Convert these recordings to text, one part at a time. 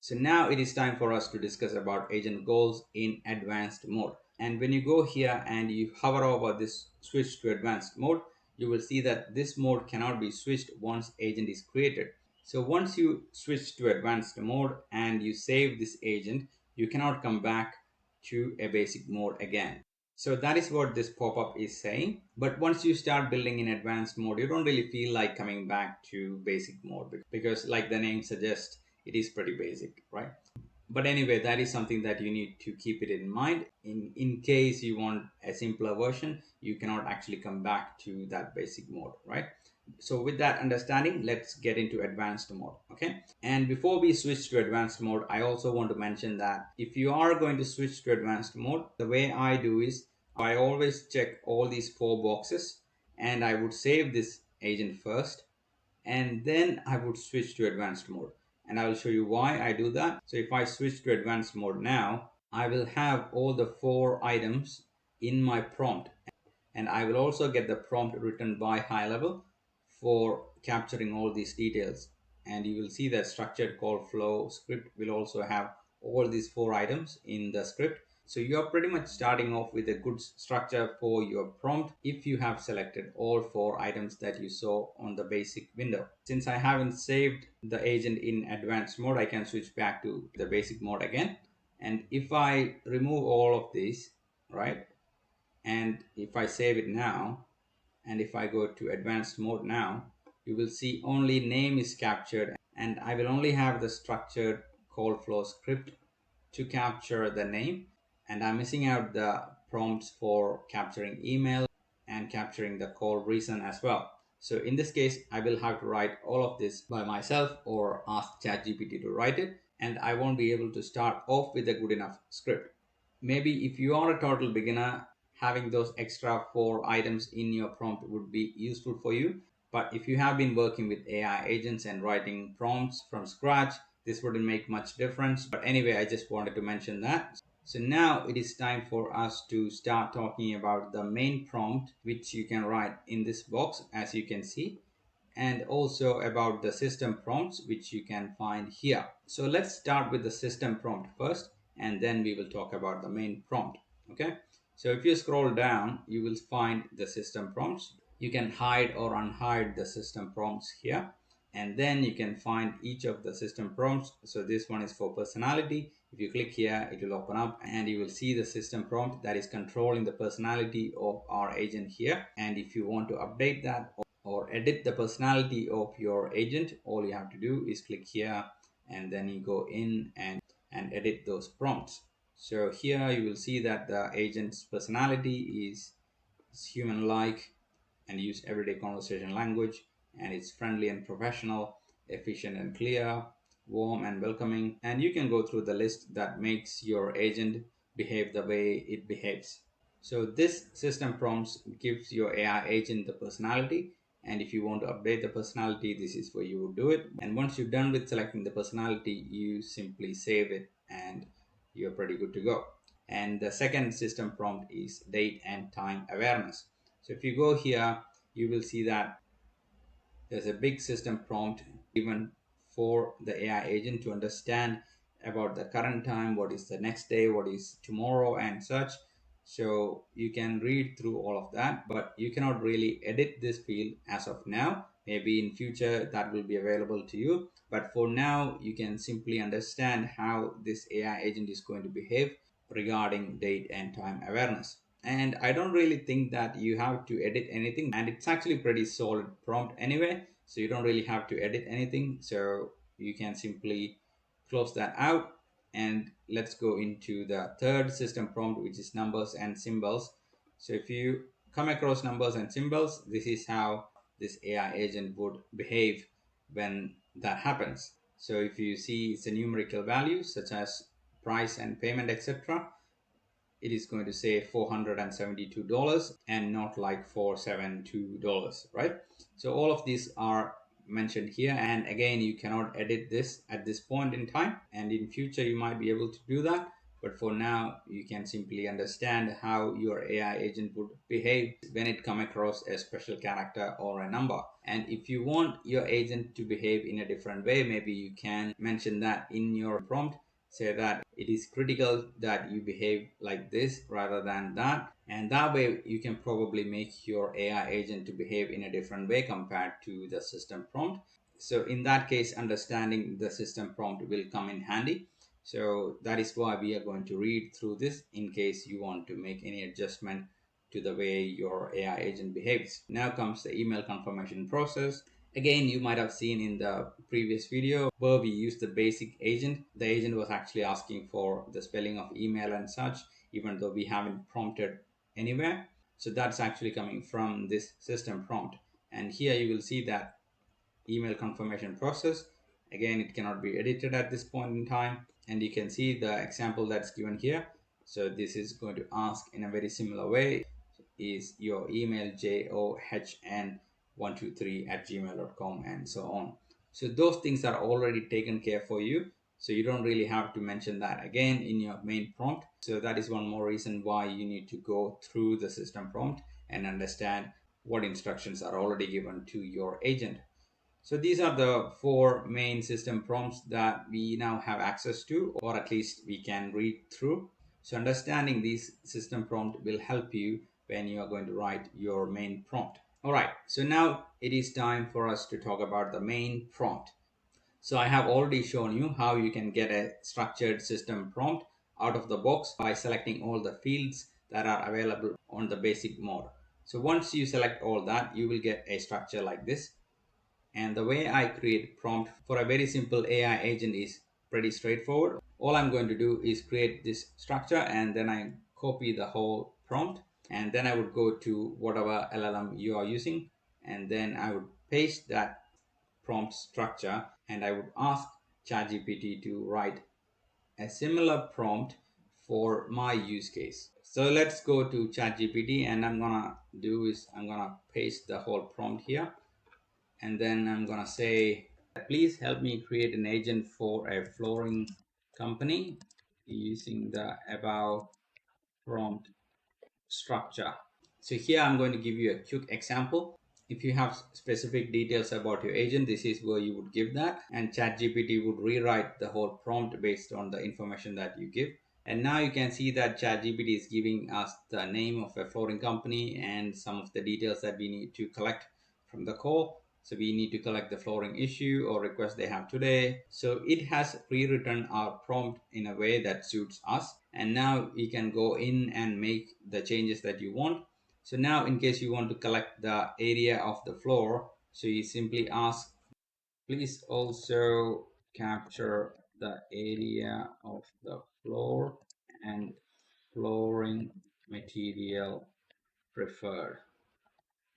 So now it is time for us to discuss about agent goals in advanced mode. And when you go here and you hover over this switch to advanced mode, you will see that this mode cannot be switched once agent is created. So once you switch to advanced mode and you save this agent, you cannot come back to a basic mode again. So that is what this pop-up is saying. But once you start building in advanced mode, you don't really feel like coming back to basic mode because like the name suggests, it is pretty basic, right? But anyway, that is something that you need to keep it in mind. In case you want a simpler version, you cannot actually come back to that basic mode, right? So with that understanding, let's get into advanced mode. Okay, and before we switch to advanced mode, I also want to mention that if you are going to switch to advanced mode, the way I do is I always check all these four boxes and I would save this agent first, and then I would switch to advanced mode. And I will show you why I do that. So if I switch to advanced mode now, I will have all the four items in my prompt, and I will also get the prompt written by HighLevel for capturing all these details. And you will see that structured call flow script will also have all these four items in the script. So you are pretty much starting off with a good structure for your prompt if you have selected all four items that you saw on the basic window. Since I haven't saved the agent in advanced mode, I can switch back to the basic mode again. And if I remove all of these, right, and if I save it now, and if I go to advanced mode now, you will see only name is captured, and I will only have the structured call flow script to capture the name, and I'm missing out the prompts for capturing email and capturing the call reason as well. So in this case, I will have to write all of this by myself or ask ChatGPT to write it, and I won't be able to start off with a good enough script. Maybe if you are a total beginner, having those extra four items in your prompt would be useful for you. But if you have been working with AI agents and writing prompts from scratch, this wouldn't make much difference. But anyway, I just wanted to mention that. So now it is time for us to start talking about the main prompt, which you can write in this box, as you can see, and also about the system prompts, which you can find here. So let's start with the system prompt first, and then we will talk about the main prompt. Okay, so if you scroll down, you will find the system prompts. You can hide or unhide the system prompts here, and then you can find each of the system prompts. So this one is for personality. If you click here, it will open up and you will see the system prompt that is controlling the personality of our agent here. And if you want to update that or edit the personality of your agent, all you have to do is click here, and then you go in and edit those prompts. So here you will see that the agent's personality is human-like and use everyday conversation language, and it's friendly and professional, efficient and clear, warm and welcoming. And you can go through the list that makes your agent behave the way it behaves. So this system prompts gives your AI agent the personality, and if you want to update the personality, this is where you would do it. And once you're done with selecting the personality, you simply save it and you're pretty good to go. And the second system prompt is date and time awareness. So if you go here, you will see that there's a big system prompt given for the AI agent to understand about the current time, what is the next day, what is tomorrow, and such. So you can read through all of that, but you cannot really edit this field as of now. Maybe in future that will be available to you. But for now, you can simply understand how this AI agent is going to behave regarding date and time awareness. And I don't really think that you have to edit anything, and it's actually pretty solid prompt anyway, so you don't really have to edit anything. So you can simply close that out, and let's go into the third system prompt, which is numbers and symbols. So if you come across numbers and symbols, this is how this AI agent would behave when that happens. So if you see it's a numerical value such as price and payment, etc., it is going to say $472 and not like $472, right? So all of these are mentioned here, and again, you cannot edit this at this point in time, and in future you might be able to do that, But for now, you can simply understand how your AI agent would behave when it come across a special character or a number. And if you want your agent to behave in a different way, maybe you can mention that in your prompt. Say that it is critical that you behave like this rather than that, and that way you can probably make your AI agent to behave in a different way compared to the system prompt. So in that case, understanding the system prompt will come in handy. So that is why we are going to read through this in case you want to make any adjustment to the way your AI agent behaves. Now comes the email confirmation process. Again, you might have seen in the previous video where we used the basic agent. The agent was actually asking for the spelling of email and such, even though we haven't prompted anywhere. So that's actually coming from this system prompt. And here you will see that email confirmation process. Again, it cannot be edited at this point in time. And you can see the example that's given here. So this is going to ask in a very similar way, is your email john123@gmail.com and so on. So those things are already taken care for you. So you don't really have to mention that again in your main prompt. So that is one more reason why you need to go through the system prompt and understand what instructions are already given to your agent. So these are the four main system prompts that we now have access to, or at least we can read through. So understanding these system prompt will help you when you are going to write your main prompt. All right, so now it is time for us to talk about the main prompt. So I have already shown you how you can get a structured system prompt out of the box by selecting all the fields that are available on the basic mode. So once you select all that, you will get a structure like this. And the way I create prompt for a very simple AI agent is pretty straightforward. All I'm going to do is create this structure and then I copy the whole prompt, and then I would go to whatever LLM you are using, and then I would paste that prompt structure and I would ask ChatGPT to write a similar prompt for my use case. So let's go to ChatGPT, and I'm gonna paste the whole prompt here, and then I'm gonna say, please help me create an agent for a flooring company using the above prompt structure. So here I'm going to give you a quick example. If you have specific details about your agent, this is where you would give that, and ChatGPT would rewrite the whole prompt based on the information that you give. And now you can see that ChatGPT is giving us the name of a flooring company and some of the details that we need to collect from the call. So we need to collect the flooring issue or request they have today. So it has pre-written our prompt in a way that suits us. And now you can go in and make the changes that you want. So now in case you want to collect the area of the floor, so you simply ask, please also capture the area of the floor and flooring material preferred.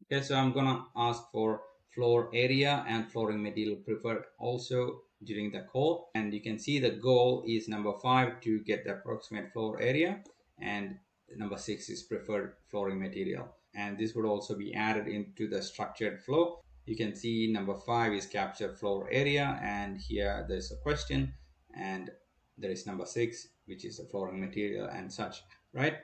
Okay, so I'm gonna ask for floor area and flooring material preferred also during the call. And you can see the goal is number 5 to get the approximate floor area, and number 6 is preferred flooring material. And this would also be added into the structured flow. You can see number 5 is capture floor area, and here there's a question, and there is number 6, which is the flooring material and such, right?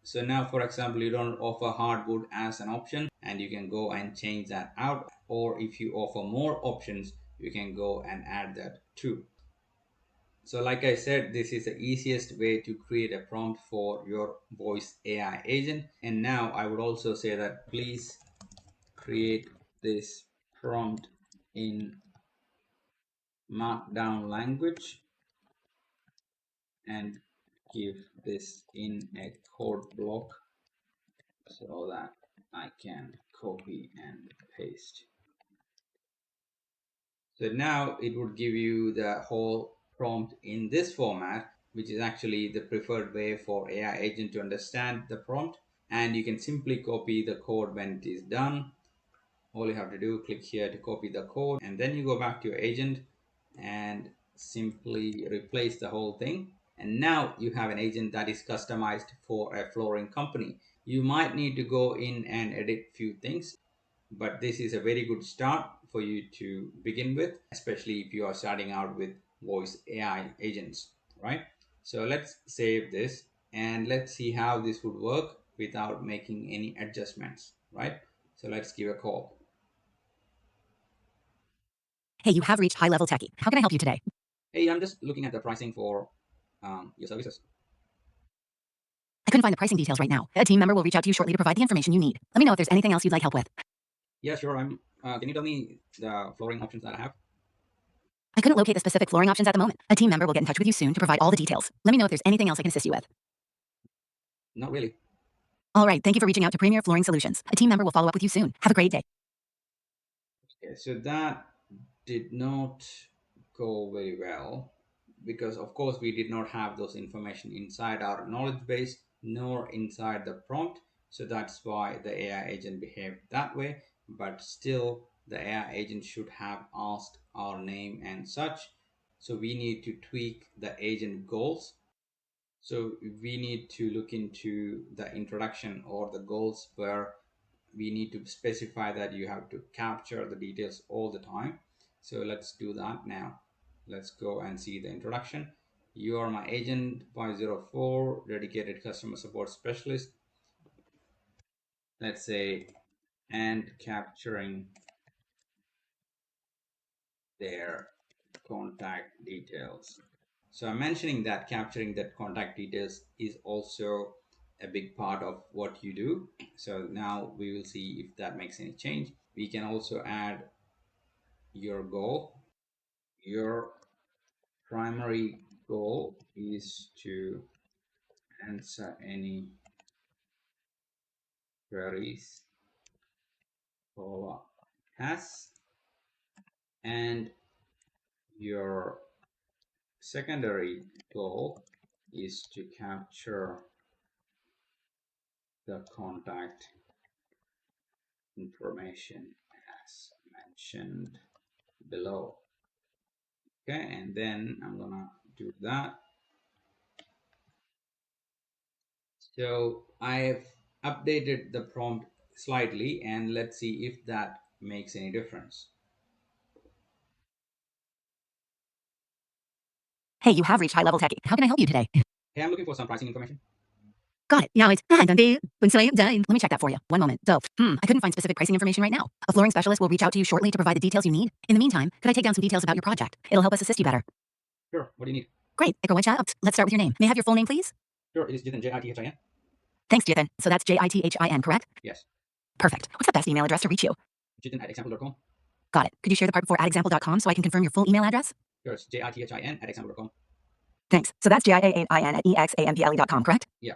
So now, for example, you don't offer hardwood as an option, and you can go and change that out. Or if you offer more options, you can go and add that too. So like I said, this is the easiest way to create a prompt for your voice AI agent. And now I would also say that please create this prompt in Markdown language and give this in a code block so that I can copy and paste. So now it would give you the whole prompt in this format, which is actually the preferred way for AI agent to understand the prompt. And you can simply copy the code when it is done. All you have to do, click here to copy the code, and then you go back to your agent and simply replace the whole thing. And now you have an agent that is customized for a flooring company. You might need to go in and edit few things, but this is a very good start for you to begin with, especially if you are starting out with voice AI agents, right? So let's save this and let's see how this would work without making any adjustments, right? So let's give a call. Hey, you have reached HighLevel Techie. How can I help you today? Hey, I'm just looking at the pricing for your services. I couldn't find the pricing details right now. A team member will reach out to you shortly to provide the information you need. Let me know if there's anything else you'd like help with. Yeah, sure. Can you tell me the flooring options that I have? I couldn't locate the specific flooring options at the moment. A team member will get in touch with you soon to provide all the details. Let me know if there's anything else I can assist you with. Not really. All right, thank you for reaching out to Premier Flooring Solutions. A team member will follow up with you soon. Have a great day. Okay, so that did not go very well because, of course, we did not have those information inside our knowledge base nor inside the prompt. So that's why the AI agent behaved that way. But still, the AI agent should have asked our name and such. So we need to tweak the agent goals. So we need to look into the introduction or the goals where we need to specify that you have to capture the details all the time. So let's do that now. Let's go and see the introduction. You are my agent 504 dedicated customer support specialist. Let's say, and capturing their contact details. So I'm mentioning that capturing that contact details is also a big part of what you do. So now we will see if that makes any change. We can also add your goal. Your primary goal is to answer any queries Paula has, and your secondary goal is to capture the contact information as mentioned below. Okay, and then I'm gonna do that. So I've updated the prompt slightly, and let's see if that makes any difference. Hey, you have reached HighLevel Techie. How can I help you today? Hey, I'm looking for some pricing information. Got it. Now it's done. Let me check that for you. One moment. I couldn't find specific pricing information right now. A flooring specialist will reach out to you shortly to provide the details you need. In the meantime, could I take down some details about your project? It'll help us assist you better. Sure, what do you need? Great. Echo one chat. Let's start with your name. May I have your full name, please? Sure, it is Jithin, Jithin. Thanks, Jithin. So that's Jithin, correct? Yes. Perfect. What's the best email address to reach you? Jithin@example.com. Got it. Could you share the part before @example.com so I can confirm your full email address? Sure, it's Jithin@example.com. Thanks. So that's JIAAIN@example.com, correct? Yeah.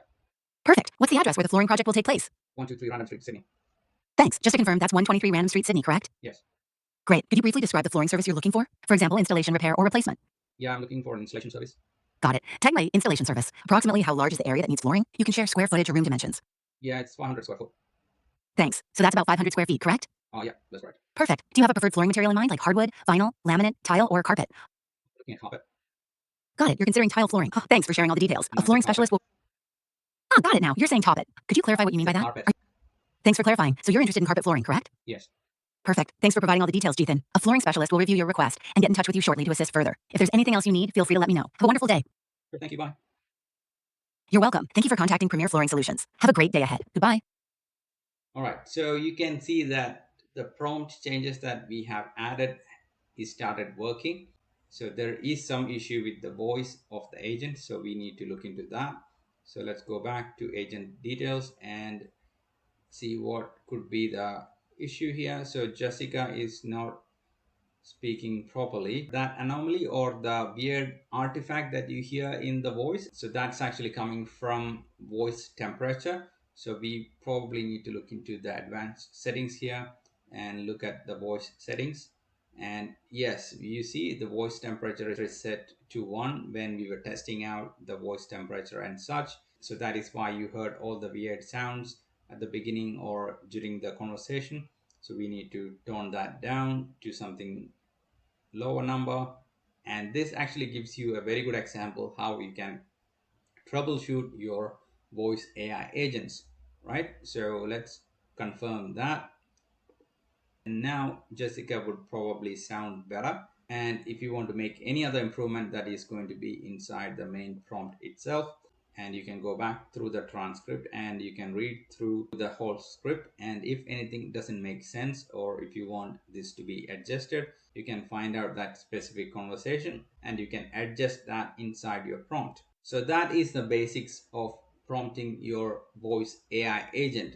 Perfect. What's the address where the flooring project will take place? 123 Random Street, Sydney. Thanks. Just to confirm, that's 123 Random Street, Sydney, correct? Yes. Great. Could you briefly describe the flooring service you're looking for? For example, installation, repair, or replacement? Yeah, I'm looking for an installation service. Got it. Techie installation service. Approximately how large is the area that needs flooring? You can share square footage or room dimensions. Yeah, it's 500 square foot. Thanks. So that's about 500 square feet, correct? Oh, yeah, that's right. Perfect. Do you have a preferred flooring material in mind, like hardwood, vinyl, laminate, tile, or carpet? Looking at carpet. Got it. You're considering tile flooring. Oh, thanks for sharing all the details. No, A I said flooring carpet. specialist will. Ah, got it now. You're saying top it. Could you clarify what you mean by that? Carpet. Thanks for clarifying. So you're interested in carpet flooring, correct? Yes. Perfect. Thanks for providing all the details, Jithin. A flooring specialist will review your request and get in touch with you shortly to assist further. If there's anything else you need, feel free to let me know. Have a wonderful day. Sure, thank you, bye. You're welcome. Thank you for contacting Premier Flooring Solutions. Have a great day ahead. Goodbye. All right, so you can see that the prompt changes that we have added is started working. So there is some issue with the voice of the agent, so we need to look into that. So let's go back to agent details and see what could be the issue here. So Jessica is not speaking properly. That anomaly or the weird artifact that you hear in the voice, so that's actually coming from voice temperature. So we probably need to look into the advanced settings here and look at the voice settings. And yes, you see the voice temperature is set to 1 when we were testing out the voice temperature and such. So that is why you heard all the weird sounds at the beginning or during the conversation. So we need to tone that down to something lower number. And this actually gives you a very good example how you can troubleshoot your voice AI agents, right? So let's confirm that. And now Jessica would probably sound better. And if you want to make any other improvement, that is going to be inside the main prompt itself. And you can go back through the transcript and you can read through the whole script, and if anything doesn't make sense or if you want this to be adjusted, you can find out that specific conversation and you can adjust that inside your prompt. So that is the basics of prompting your voice AI agent.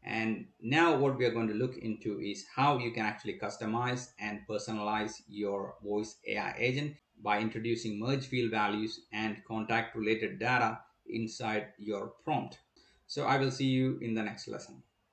And now what we are going to look into is how you can actually customize and personalize your voice AI agent by introducing merge field values and contact related data inside your prompt. So I will see you in the next lesson.